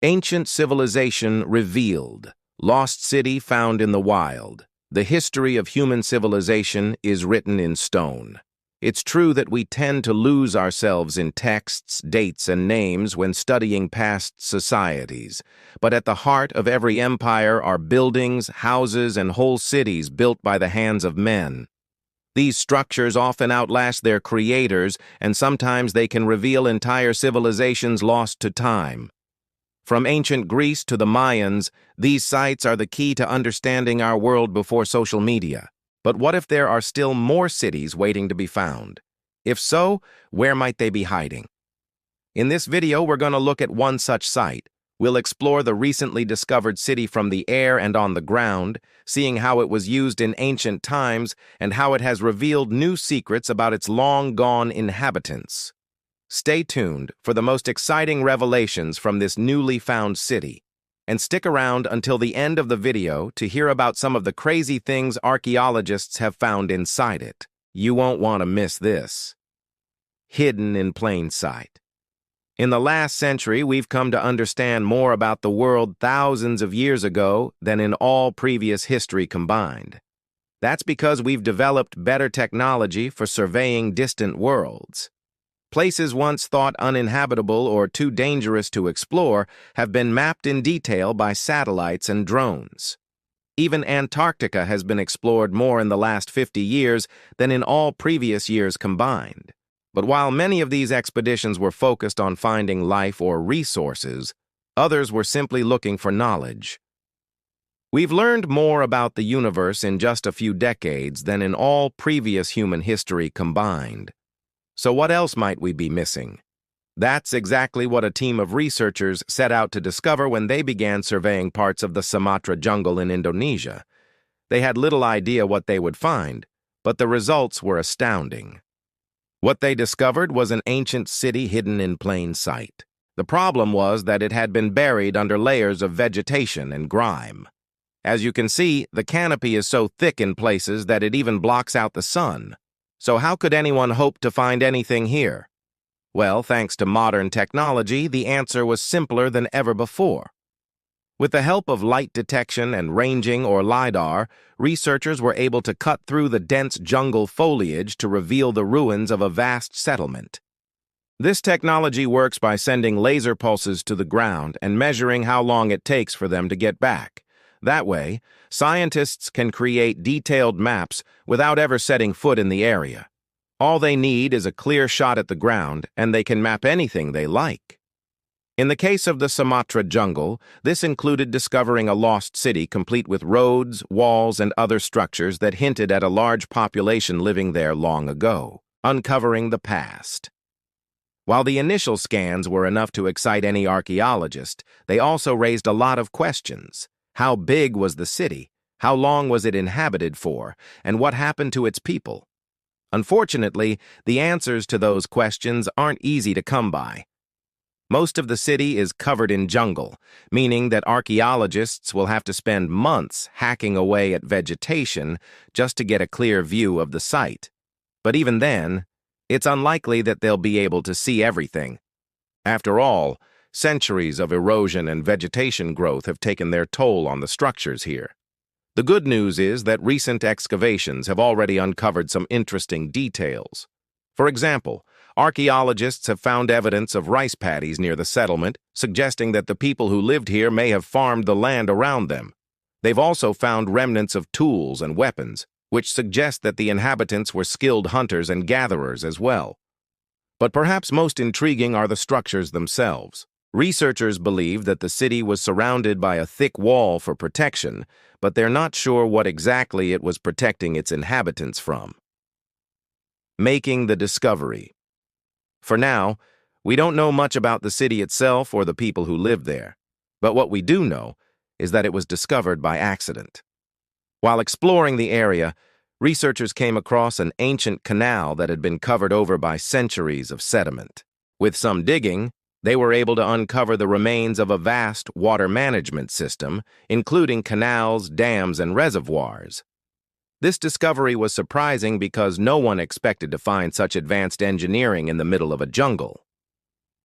Ancient civilization revealed. Lost city found in the wild. The history of human civilization is written in stone. It's true that we tend to lose ourselves in texts, dates, and names when studying past societies. But at the heart of every empire are buildings, houses, and whole cities built by the hands of men. These structures often outlast their creators, and sometimes they can reveal entire civilizations lost to time. From ancient Greece to the Mayans, these sites are the key to understanding our world before social media. But what if there are still more cities waiting to be found? If so, where might they be hiding? In this video, we're going to look at one such site. We'll explore the recently discovered city from the air and on the ground, seeing how it was used in ancient times and how it has revealed new secrets about its long-gone inhabitants. Stay tuned for the most exciting revelations from this newly found city, and stick around until the end of the video to hear about some of the crazy things archaeologists have found inside it. You won't want to miss this. Hidden in plain sight. In the last century, we've come to understand more about the world thousands of years ago than in all previous history combined. That's because we've developed better technology for surveying distant worlds. Places once thought uninhabitable or too dangerous to explore have been mapped in detail by satellites and drones. Even Antarctica has been explored more in the last 50 years than in all previous years combined. But while many of these expeditions were focused on finding life or resources, others were simply looking for knowledge. We've learned more about the universe in just a few decades than in all previous human history combined. So what else might we be missing? That's exactly what a team of researchers set out to discover when they began surveying parts of the Sumatra jungle in Indonesia. They had little idea what they would find, but the results were astounding. What they discovered was an ancient city hidden in plain sight. The problem was that it had been buried under layers of vegetation and grime. As you can see, the canopy is so thick in places that it even blocks out the sun. So how could anyone hope to find anything here? Well, thanks to modern technology, the answer was simpler than ever before. With the help of light detection and ranging or LiDAR, researchers were able to cut through the dense jungle foliage to reveal the ruins of a vast settlement. This technology works by sending laser pulses to the ground and measuring how long it takes for them to get back. That way, scientists can create detailed maps without ever setting foot in the area. All they need is a clear shot at the ground, and they can map anything they like. In the case of the Sumatra jungle, this included discovering a lost city complete with roads, walls, and other structures that hinted at a large population living there long ago, uncovering the past. While the initial scans were enough to excite any archaeologist, they also raised a lot of questions. How big was the city? How long was it inhabited for? And what happened to its people? Unfortunately, the answers to those questions aren't easy to come by. Most of the city is covered in jungle, meaning that archaeologists will have to spend months hacking away at vegetation just to get a clear view of the site. But even then, it's unlikely that they'll be able to see everything. After all, centuries of erosion and vegetation growth have taken their toll on the structures here. The good news is that recent excavations have already uncovered some interesting details. For example, archaeologists have found evidence of rice paddies near the settlement, suggesting that the people who lived here may have farmed the land around them. They've also found remnants of tools and weapons, which suggest that the inhabitants were skilled hunters and gatherers as well. But perhaps most intriguing are the structures themselves. Researchers believe that the city was surrounded by a thick wall for protection, but they're not sure what exactly it was protecting its inhabitants from. Making the discovery. For now, we don't know much about the city itself or the people who lived there, but what we do know is that it was discovered by accident. While exploring the area, researchers came across an ancient canal that had been covered over by centuries of sediment. With some digging, they were able to uncover the remains of a vast water management system, including canals, dams, and reservoirs. This discovery was surprising because no one expected to find such advanced engineering in the middle of a jungle.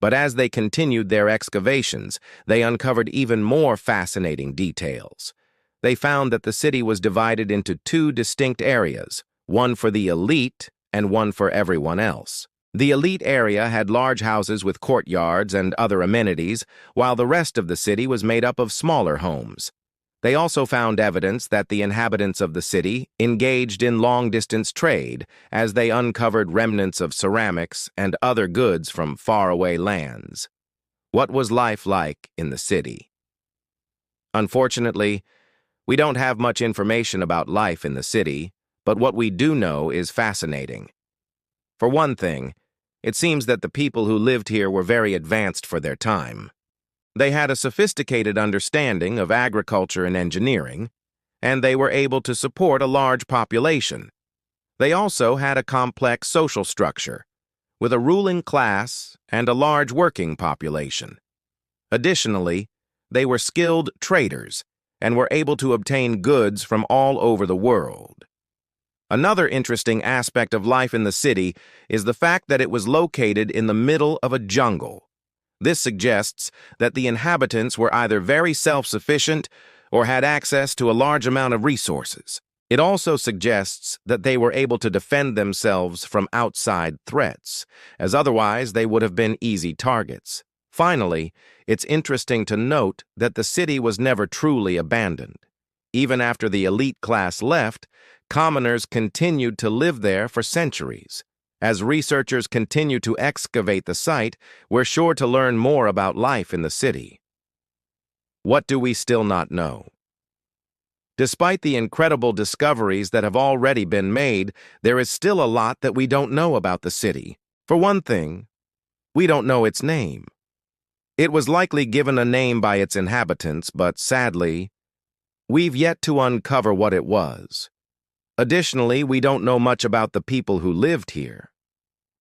But as they continued their excavations, they uncovered even more fascinating details. They found that the city was divided into two distinct areas, one for the elite and one for everyone else. The elite area had large houses with courtyards and other amenities, while the rest of the city was made up of smaller homes. They also found evidence that the inhabitants of the city engaged in long-distance trade as they uncovered remnants of ceramics and other goods from faraway lands. What was life like in the city? Unfortunately, we don't have much information about life in the city, but what we do know is fascinating. For one thing, it seems that the people who lived here were very advanced for their time. They had a sophisticated understanding of agriculture and engineering, and they were able to support a large population. They also had a complex social structure, with a ruling class and a large working population. Additionally, they were skilled traders and were able to obtain goods from all over the world. Another interesting aspect of life in the city is the fact that it was located in the middle of a jungle. This suggests that the inhabitants were either very self-sufficient or had access to a large amount of resources. It also suggests that they were able to defend themselves from outside threats, as otherwise they would have been easy targets. Finally, it's interesting to note that the city was never truly abandoned. Even after the elite class left, commoners continued to live there for centuries. As researchers continue to excavate the site, we're sure to learn more about life in the city. What do we still not know? Despite the incredible discoveries that have already been made, there is still a lot that we don't know about the city. For one thing, we don't know its name. It was likely given a name by its inhabitants, but sadly, we've yet to uncover what it was. Additionally, we don't know much about the people who lived here.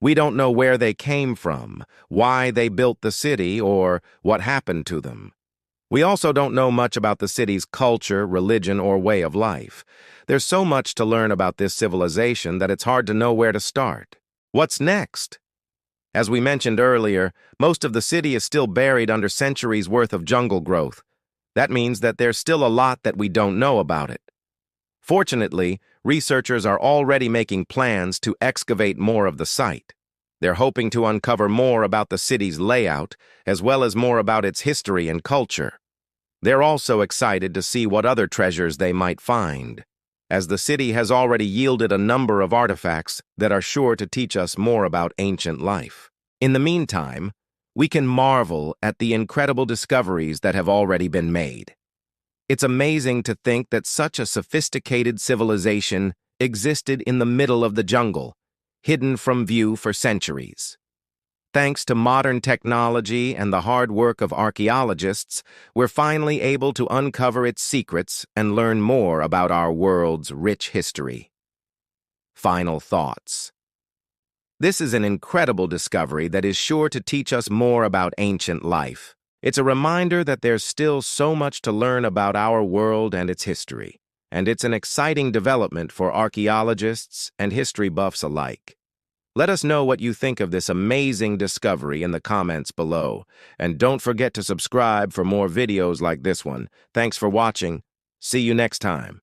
We don't know where they came from, why they built the city, or what happened to them. We also don't know much about the city's culture, religion, or way of life. There's so much to learn about this civilization that it's hard to know where to start. What's next? As we mentioned earlier, most of the city is still buried under centuries' worth of jungle growth. That means that there's still a lot that we don't know about it. Fortunately, researchers are already making plans to excavate more of the site. They're hoping to uncover more about the city's layout, as well as more about its history and culture. They're also excited to see what other treasures they might find, as the city has already yielded a number of artifacts that are sure to teach us more about ancient life. In the meantime, we can marvel at the incredible discoveries that have already been made. It's amazing to think that such a sophisticated civilization existed in the middle of the jungle, hidden from view for centuries. Thanks to modern technology and the hard work of archaeologists, we're finally able to uncover its secrets and learn more about our world's rich history. Final thoughts. This is an incredible discovery that is sure to teach us more about ancient life. It's a reminder that there's still so much to learn about our world and its history, and it's an exciting development for archaeologists and history buffs alike. Let us know what you think of this amazing discovery in the comments below, and don't forget to subscribe for more videos like this one. Thanks for watching. See you next time.